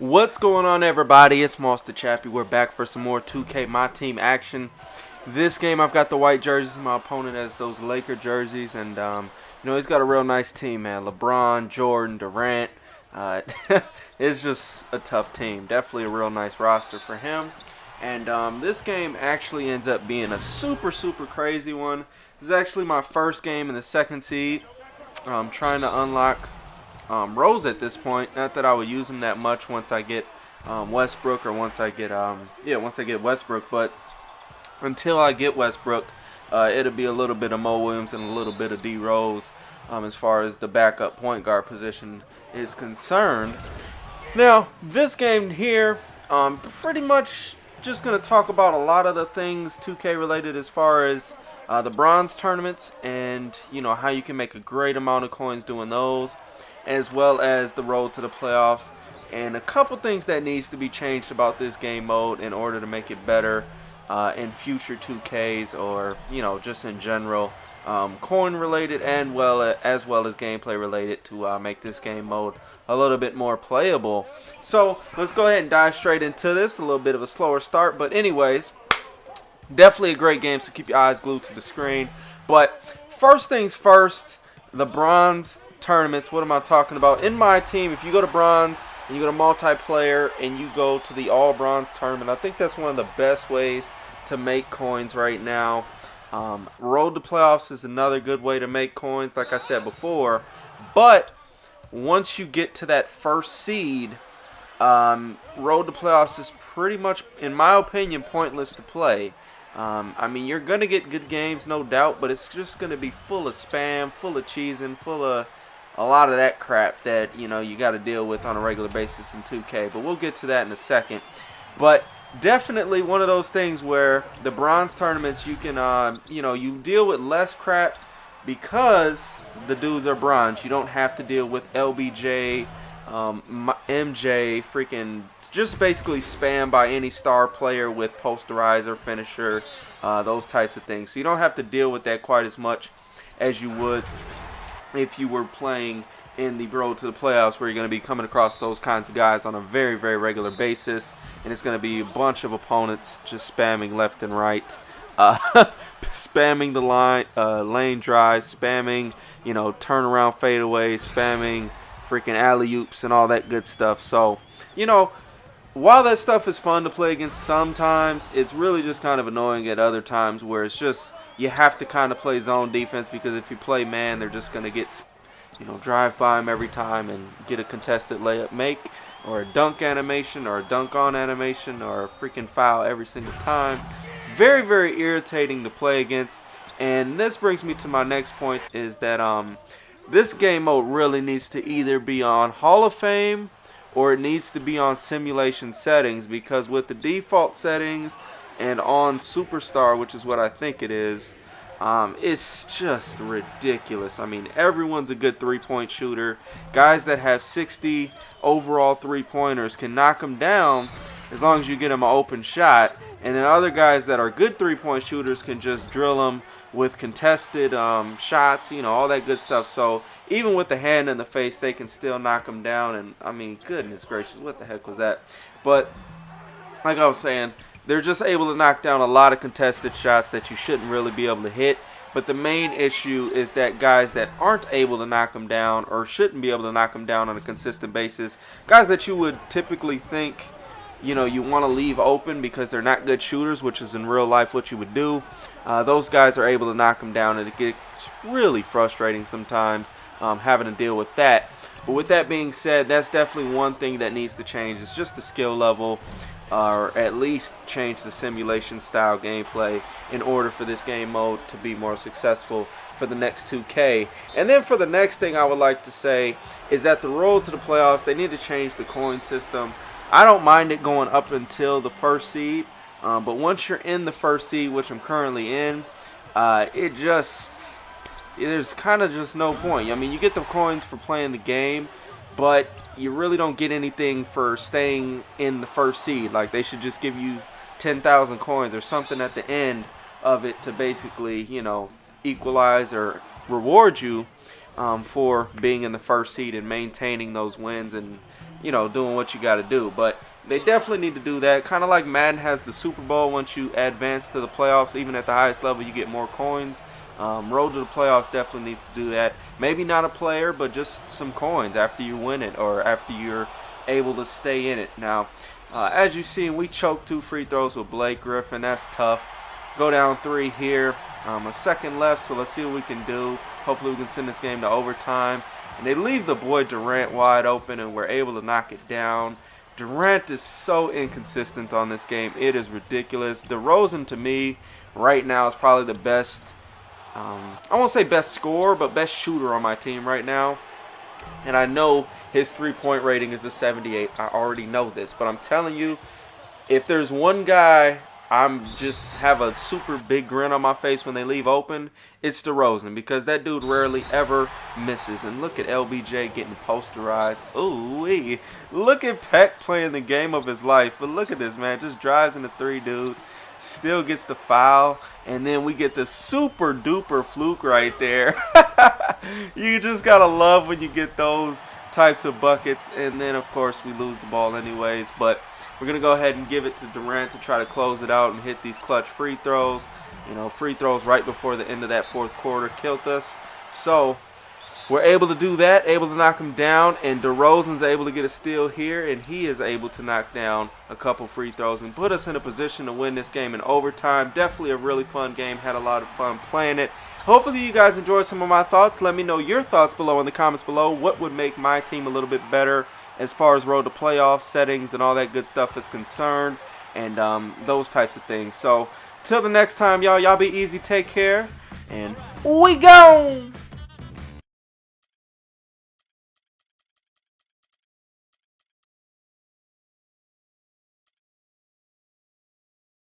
What's going on, everybody? It's Monster Chappie. We're back for some more 2K My Team action. This game, I've got the white jerseys. My opponent has those Laker jerseys, and he's got a real nice team, man. LeBron, Jordan, Durant. Uh, it's just a tough team. Definitely a real nice roster for him. And this game actually ends up being a super crazy one. This is actually my first game in the second seed. I'm trying to unlock Rose at this point. Not that I would use him that much once I get Westbrook, or once I get Westbrook. But until I get Westbrook, it'll be a little bit of Mo Williams and a little bit of D Rose as far as the backup point guard position is concerned. Now, this game here, pretty much just going to talk about a lot of the things 2K related as far as the bronze tournaments, and how you can make a great amount of coins doing those, as well as the road to the playoffs, and a couple things that needs to be changed about this game mode in order to make it better in future 2Ks, or just in general, coin related, and as well as gameplay related, to make this game mode a little bit more playable. So let's go ahead and dive straight into this. A little bit of a slower start, but anyways, definitely a great game, so keep your eyes glued to the screen. But first things first, the bronze tournaments. What am I talking about? In my team, if you go to bronze and you go to multiplayer and you go to the all bronze tournament, I think that's one of the best ways to make coins right now. Road to playoffs is another good way to make coins, like I said before. But once you get to that first seed, road to playoffs is pretty much, in my opinion, pointless to play. I mean, you're going to get good games, no doubt, but it's just going to be full of spam, full of cheesing, full of a lot of that crap that, you got to deal with on a regular basis in 2K. But we'll get to that in a second. But definitely one of those things where the bronze tournaments, you can, you deal with less crap because the dudes are bronze. You don't have to deal with LBJ, MJ, freaking just basically spam by any star player with posterizer, finisher, those types of things. So you don't have to deal with that quite as much as you would if you were playing in the road to the playoffs, where you're going to be coming across those kinds of guys on a very regular basis, and it's going to be a bunch of opponents just spamming left and right, spamming the lane drive, spamming turnaround fadeaways, spamming freaking alley-oops and all that good stuff. So while that stuff is fun to play against sometimes, it's really just kind of annoying at other times, where it's just you have to kind of play zone defense, because if you play man, they're just going to get drive by them every time and get a contested layup make, or a dunk animation, or a dunk on animation, or a freaking foul every single time. Very irritating to play against. And this brings me to my next point, is that this game mode really needs to either be on Hall of Fame, or it needs to be on simulation settings, because with the default settings and on Superstar, which is what I think it is, it's just ridiculous. I mean, everyone's a good three-point shooter. Guys that have 60 overall three-pointers can knock them down as long as you get them an open shot. And then other guys that are good three-point shooters can just drill them with contested shots, all that good stuff. So even with the hand in the face, they can still knock them down. And I mean, goodness gracious, what the heck was that? But like I was saying, they're just able to knock down a lot of contested shots that you shouldn't really be able to hit. But the main issue is that guys that aren't able to knock them down, or shouldn't be able to knock them down on a consistent basis, guys that you would typically think you want to leave open because they're not good shooters, which is in real life what you would do, those guys are able to knock them down, and it gets really frustrating sometimes having to deal with that. But with that being said, that's definitely one thing that needs to change. It's just the skill level, or at least change the simulation style gameplay in order for this game mode to be more successful for the next 2K. And then for the next thing I would like to say is that the road to the playoffs, they need to change the coin system. I don't mind it going up until the first seed, but once you're in the first seed, which I'm currently in, there's kind of just no point. I mean, you get the coins for playing the game, but you really don't get anything for staying in the first seed. Like, they should just give you 10,000 coins or something at the end of it to basically, equalize or reward you. for being in the first seed and maintaining those wins and, you know, doing what you got to do. But they definitely need to do that. Kind of like Madden has the Super Bowl. Once you advance to the playoffs, even at the highest level, you get more coins. Road to the playoffs definitely needs to do that. Maybe not a player, but just some coins after you win it or after you're able to stay in it. Now, as you've seen, we choked 2 free throws with Blake Griffin. That's tough. Go down 3 here. A second left, so let's see what we can do. Hopefully we can send this game to overtime. And they leave the boy Durant wide open, and we're able to knock it down. Durant is so inconsistent on this game. It is ridiculous. DeRozan, to me, right now is probably the best, I won't say best scorer, but best shooter on my team right now. And I know his three-point rating is a 78. I already know this. But I'm telling you, if there's one guy I'm just have a super big grin on my face when they leave open, it's DeRozan, because that dude rarely ever misses. And look at LBJ getting posterized. Ooh-wee. Look at Peck playing the game of his life. But look at this, man. Just drives into 3 dudes. Still gets the foul. And then we get the super duper fluke right there. You just got to love when you get those types of buckets. And then, of course, we lose the ball anyways. But we're going to go ahead and give it to Durant to try to close it out and hit these clutch free throws. You know, free throws right before the end of that fourth quarter killed us. So we're able to do that, able to knock him down, and DeRozan's able to get a steal here, and he is able to knock down a couple free throws and put us in a position to win this game in overtime. Definitely a really fun game. Had a lot of fun playing it. Hopefully you guys enjoyed some of my thoughts. Let me know your thoughts below in the comments below. What would make my team a little bit better as far as road to playoff settings and all that good stuff is concerned, and those types of things. So till the next time, y'all be easy, take care, and we gone.